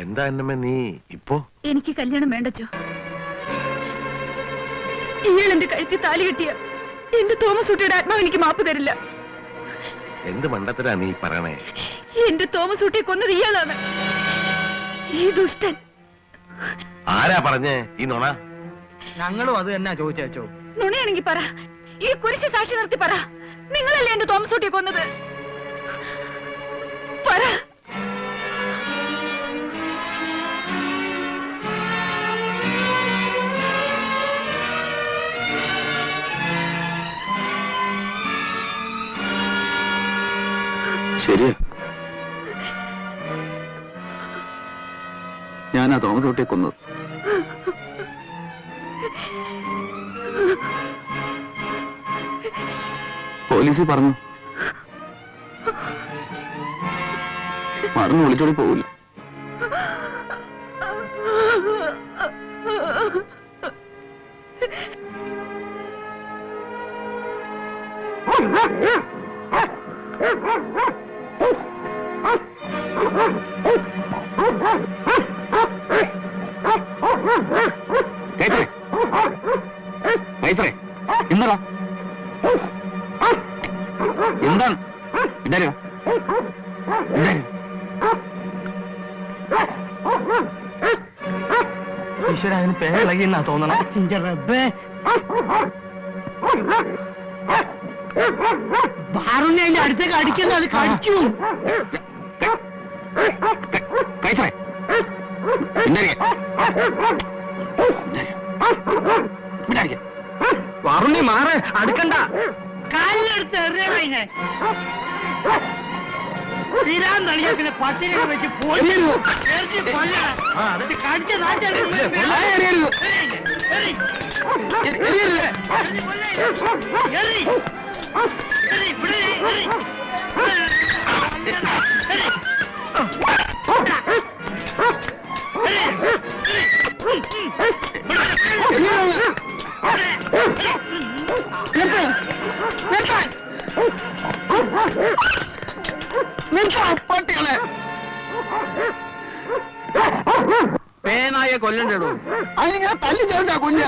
എന്താ അന്നമ്മ നീ ഇപ്പോ? എനിക്ക് കല്യാണം വേണ്ടച്ചോ. ഇയാൾ എന്റെ കഴുത്തി താലി കെട്ടിയ എന്റെ തോമസ് കുട്ടിയുടെ ആത്മാവ് എനിക്ക് മാപ്പ് തരില്ല. എന്ത് മണ്ടത്തരാ നീ പറയണേ? എന്റെ തോമസ് കുട്ടിയെ കൊന്നത് ഇയാളാണ്, ഈ ദുഷ്ടൻ. ആരാ പറഞ്ഞേ ഈ നുണ? ഞങ്ങളും അത് തന്നെ ചോദിച്ചോ. നുണയാണെങ്കി പറ, ഈ കുരിശ് സാക്ഷി നിർത്തി പറ, നിങ്ങളല്ലേ എന്റെ തോമസ് കുട്ടിയെ കൊന്നത്? പറ. ശരിയാ, ഞാനാ തോമസ് കുട്ടിയെ കൊന്നത്. പോലീസ് പറഞ്ഞു മറന്നു വിളിച്ചോടി പോവില്ല. എന്താ എന്താണ് ഈശ്വര, അതിന് പേരിളകിന്നാ തോന്നണം. ബാറുണ്ണി അതിന്റെ അടുത്തേക്ക് അടിക്കുന്നത്, അത് കടിച്ചു. വാറുണ്ണി മാറ്, അടുക്കണ്ട. കാലിലെടുത്ത് എറിയണ തീരാൻ തളിയാ, പിന്നെ പത്തിരി വെച്ച് പോയി കടിച്ച പട്ടികളെ പേനായെ കൊല്ലണ്ടോ? അതിനിങ്ങനെ തല്ലി ചേർന്നാ കുഞ്ഞ.